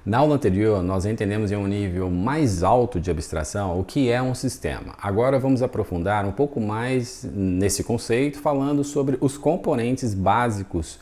Na aula anterior, nós entendemos em um nível mais alto de abstração o que é um sistema. Agora vamos aprofundar um pouco mais nesse conceito, falando sobre os componentes básicos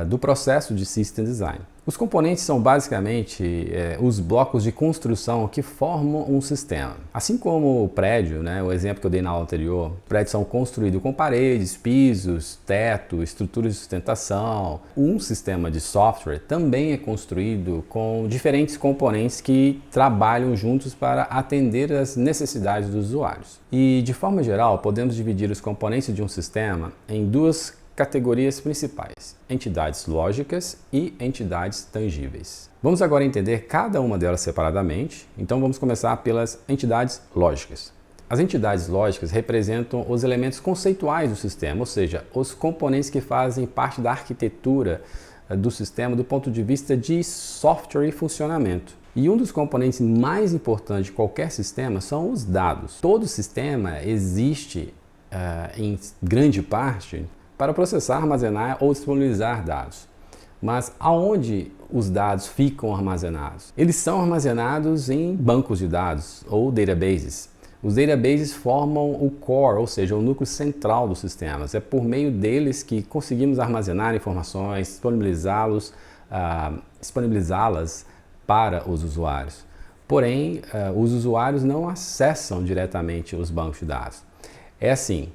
do processo de System Design. Os componentes são basicamente os blocos de construção que formam um sistema. Assim como o prédio, o exemplo que eu dei na aula anterior, prédios são construídos com paredes, pisos, teto, estruturas de sustentação. Um sistema de software também é construído com diferentes componentes que trabalham juntos para atender às necessidades dos usuários. E, de forma geral, podemos dividir os componentes de um sistema em duas categorias principais: entidades lógicas e entidades tangíveis. Vamos agora entender cada uma delas separadamente, então vamos começar pelas entidades lógicas. As entidades lógicas representam os elementos conceituais do sistema, ou seja, os componentes que fazem parte da arquitetura do sistema do ponto de vista de software e funcionamento. E um dos componentes mais importantes de qualquer sistema são os dados. Todo sistema existe, em grande parte, para processar, armazenar ou disponibilizar dados. Mas aonde os dados ficam armazenados? Eles são armazenados em bancos de dados ou databases. Os databases formam o core, ou seja, o núcleo central dos sistemas. É por meio deles que conseguimos armazenar informações, disponibilizá-las para os usuários. Porém, os usuários não acessam diretamente os bancos de dados. É assim: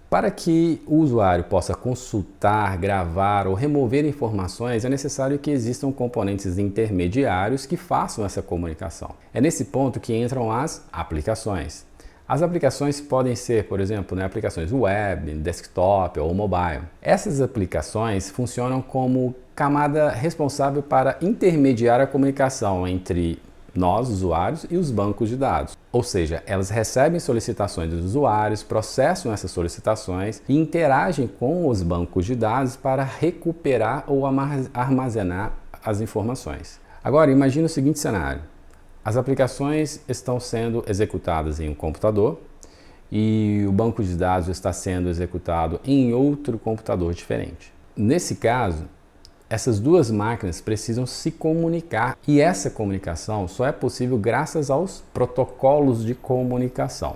para que o usuário possa consultar, gravar ou remover informações, é necessário que existam componentes intermediários que façam essa comunicação. É nesse ponto que entram as aplicações. As aplicações podem ser, por exemplo, aplicações web, desktop ou mobile. Essas aplicações funcionam como camada responsável para intermediar a comunicação entre nós, usuários, e os bancos de dados. Ou seja, elas recebem solicitações dos usuários, processam essas solicitações e interagem com os bancos de dados para recuperar ou armazenar as informações. Agora, imagine o seguinte cenário: as aplicações estão sendo executadas em um computador e o banco de dados está sendo executado em outro computador diferente. Nesse caso, essas duas máquinas precisam se comunicar e essa comunicação só é possível graças aos protocolos de comunicação.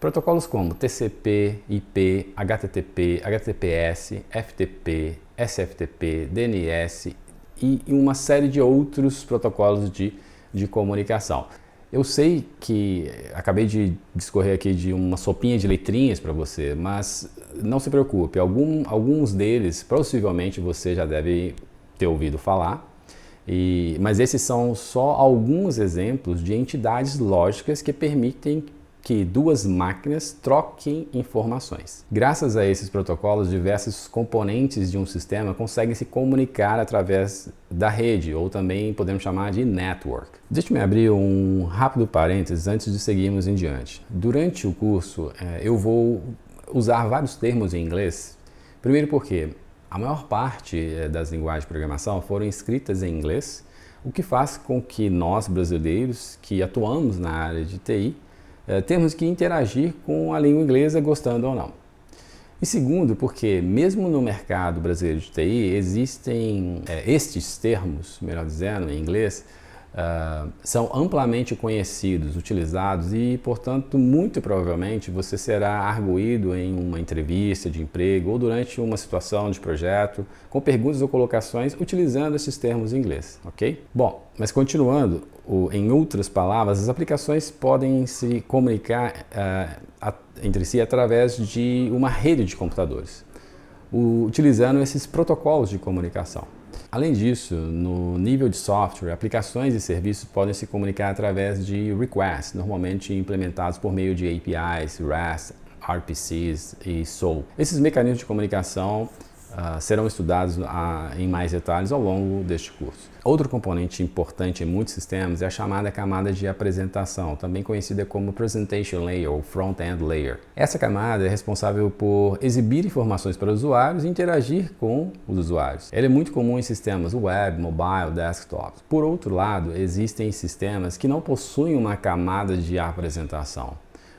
Protocolos como TCP, IP, HTTP, HTTPS, FTP, SFTP, DNS e uma série de outros protocolos de comunicação. Eu sei que acabei de discorrer aqui de uma sopinha de letrinhas para você, mas não se preocupe, alguns deles possivelmente você já deve ter ouvido falar, mas esses são só alguns exemplos de entidades lógicas que permitem que duas máquinas troquem informações. Graças a esses protocolos, diversos componentes de um sistema conseguem se comunicar através da rede, ou também podemos chamar de network. Deixe-me abrir um rápido parênteses antes de seguirmos em diante. Durante o curso, eu vou usar vários termos em inglês. Primeiro porque a maior parte das linguagens de programação foram escritas em inglês, o que faz com que nós, brasileiros, que atuamos na área de TI, temos que interagir com a língua inglesa, gostando ou não. E segundo, porque mesmo no mercado brasileiro de TI existem estes termos, melhor dizendo, em inglês, são amplamente conhecidos, utilizados e, portanto, muito provavelmente você será arguido em uma entrevista de emprego ou durante uma situação de projeto com perguntas ou colocações utilizando esses termos em inglês, ok? Bom, mas continuando, em outras palavras, as aplicações podem se comunicar entre si através de uma rede de computadores, utilizando esses protocolos de comunicação. Além disso, no nível de software, aplicações e serviços podem se comunicar através de requests, normalmente implementados por meio de APIs, REST, RPCs e SOAP. Esses mecanismos de comunicação serão estudados em mais detalhes ao longo deste curso. Outro componente importante em muitos sistemas é a chamada camada de apresentação, também conhecida como Presentation Layer ou Front-End Layer. Essa camada é responsável por exibir informações para os usuários e interagir com os usuários. Ela é muito comum em sistemas web, mobile, desktop. Por outro lado, existem sistemas que não possuem uma camada de apresentação.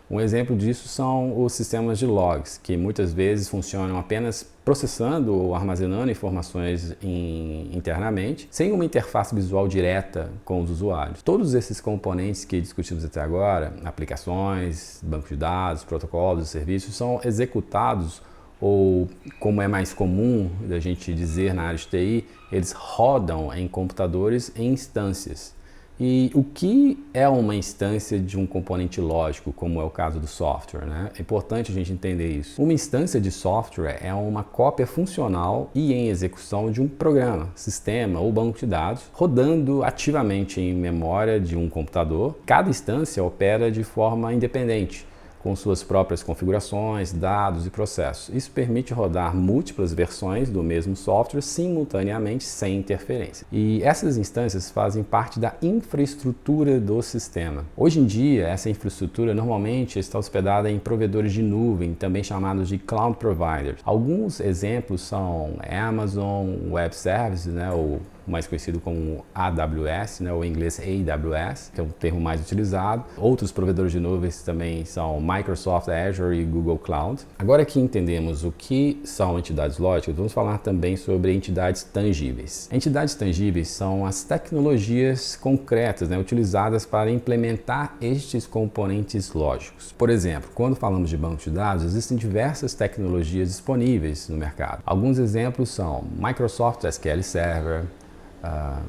Um exemplo disso são os sistemas de logs, que muitas vezes funcionam apenas processando ou armazenando informações internamente, sem uma interface visual direta com os usuários. Todos esses componentes que discutimos até agora, aplicações, banco de dados, protocolos, serviços, são executados ou, como é mais comum da gente dizer na área de TI, eles rodam em computadores em instâncias. E o que é uma instância de um componente lógico, como é o caso do software, né? É importante a gente entender isso. Uma instância de software é uma cópia funcional e em execução de um programa, sistema ou banco de dados, rodando ativamente em memória de um computador. Cada instância opera de forma independente, com suas próprias configurações, dados e processos. Isso permite rodar múltiplas versões do mesmo software simultaneamente, sem interferência. E essas instâncias fazem parte da infraestrutura do sistema. Hoje em dia, essa infraestrutura normalmente está hospedada em provedores de nuvem, também chamados de Cloud Providers. Alguns exemplos são Amazon Web Services, né, ou mais conhecido como AWS, né, ou em inglês AWS, que é o termo mais utilizado. Outros provedores de nuvens também são Microsoft Azure e Google Cloud. Agora que entendemos o que são entidades lógicas, vamos falar também sobre entidades tangíveis. Entidades tangíveis são as tecnologias concretas, né, utilizadas para implementar estes componentes lógicos. Por exemplo, quando falamos de banco de dados, existem diversas tecnologias disponíveis no mercado. Alguns exemplos são Microsoft SQL Server,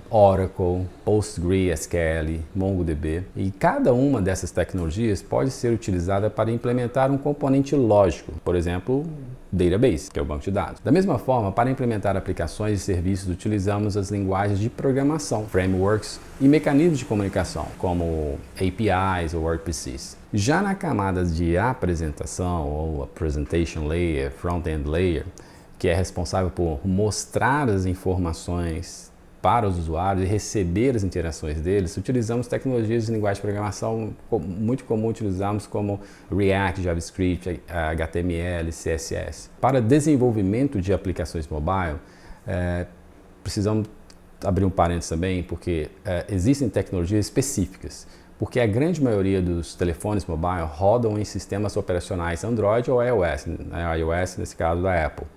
Oracle, PostgreSQL, MongoDB, e cada uma dessas tecnologias pode ser utilizada para implementar um componente lógico, por exemplo, Database, que é o banco de dados. Da mesma forma, para implementar aplicações e serviços, utilizamos as linguagens de programação, frameworks e mecanismos de comunicação, como APIs ou RPCs. Já na camada de apresentação, ou a Presentation Layer, Front-End Layer, que é responsável por mostrar as informações para os usuários e receber as interações deles, utilizamos tecnologias de linguagem de programação muito comum utilizarmos como React, JavaScript, HTML, CSS. Para desenvolvimento de aplicações mobile, precisamos abrir um parênteses também, porque existem tecnologias específicas, porque a grande maioria dos telefones mobile rodam em sistemas operacionais Android ou iOS, iOS nesse caso da Apple.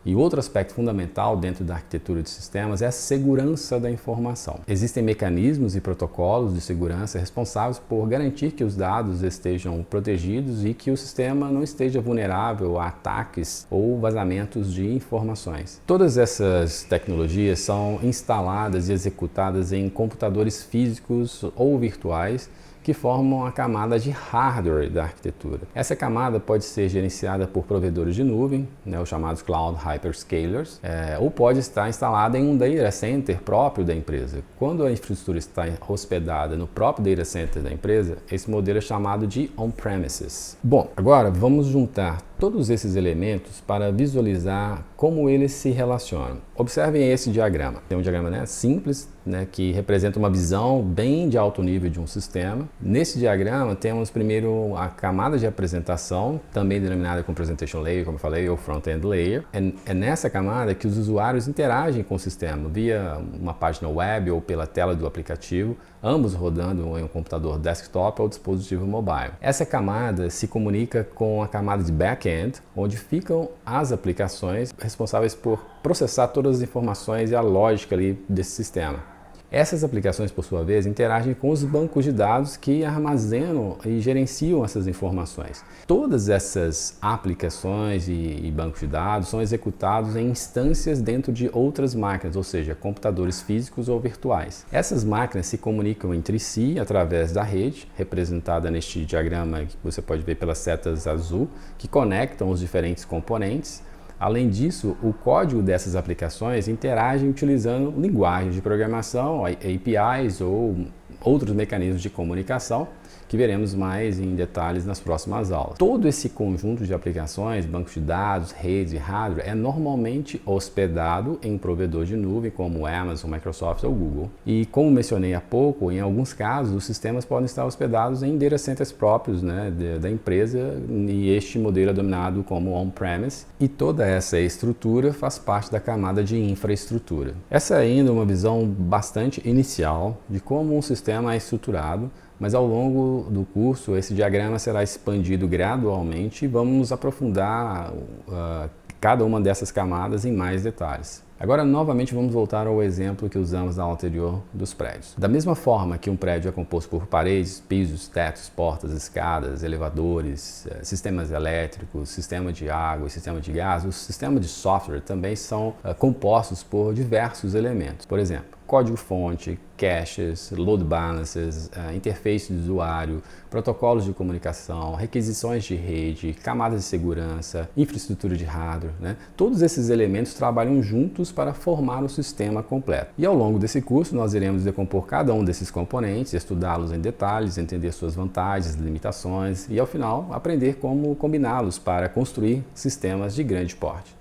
E outro aspecto fundamental dentro da arquitetura de sistemas é a segurança da informação. Existem mecanismos e protocolos de segurança responsáveis por garantir que os dados estejam protegidos e que o sistema não esteja vulnerável a ataques ou vazamentos de informações. Todas essas tecnologias são instaladas e executadas em computadores físicos ou virtuais que formam a camada de hardware da arquitetura. Essa camada pode ser gerenciada por provedores de nuvem, né, os chamados Cloud Hyperscalers, ou pode estar instalada em um data center próprio da empresa. Quando a infraestrutura está hospedada no próprio data center da empresa, esse modelo é chamado de on-premises. Bom, agora vamos juntar todos esses elementos para visualizar como eles se relacionam. Observem esse diagrama. Tem um diagrama simples, que representa uma visão bem de alto nível de um sistema. Nesse diagrama temos primeiro a camada de apresentação, também denominada como Presentation Layer, como eu falei, ou Front-End Layer. É nessa camada que os usuários interagem com o sistema via uma página web ou pela tela do aplicativo, ambos rodando em um computador desktop ou dispositivo mobile. Essa camada se comunica com a camada de back-end, onde ficam as aplicações responsáveis por processar todas as informações e a lógica ali desse sistema. Essas aplicações, por sua vez, interagem com os bancos de dados que armazenam e gerenciam essas informações. Todas essas aplicações e bancos de dados são executados em instâncias dentro de outras máquinas, ou seja, computadores físicos ou virtuais. Essas máquinas se comunicam entre si através da rede, representada neste diagrama que você pode ver pelas setas azul, que conectam os diferentes componentes. Além disso, o código dessas aplicações interage utilizando linguagens de programação, APIs ou outros mecanismos de comunicação, que veremos mais em detalhes nas próximas aulas. Todo esse conjunto de aplicações, bancos de dados, redes e hardware é normalmente hospedado em um provedor de nuvem como Amazon, Microsoft ou Google. E como mencionei há pouco, em alguns casos os sistemas podem estar hospedados em data centers próprios da empresa, e este modelo é dominado como on-premise, e toda essa estrutura faz parte da camada de infraestrutura. Essa é ainda uma visão bastante inicial de como um sistema é estruturado, mas ao longo do curso esse diagrama será expandido gradualmente e vamos aprofundar cada uma dessas camadas em mais detalhes. Agora, novamente, vamos voltar ao exemplo que usamos na aula anterior dos prédios. Da mesma forma que um prédio é composto por paredes, pisos, tetos, portas, escadas, elevadores, sistemas elétricos, sistema de água e sistema de gás, os sistemas de software também são compostos por diversos elementos. Por exemplo, código-fonte, caches, load balancers, interface de usuário, protocolos de comunicação, requisições de rede, camadas de segurança, infraestrutura de hardware, né? Todos esses elementos trabalham juntos para formar o sistema completo. E ao longo desse curso nós iremos decompor cada um desses componentes, estudá-los em detalhes, entender suas vantagens, limitações e ao final aprender como combiná-los para construir sistemas de grande porte.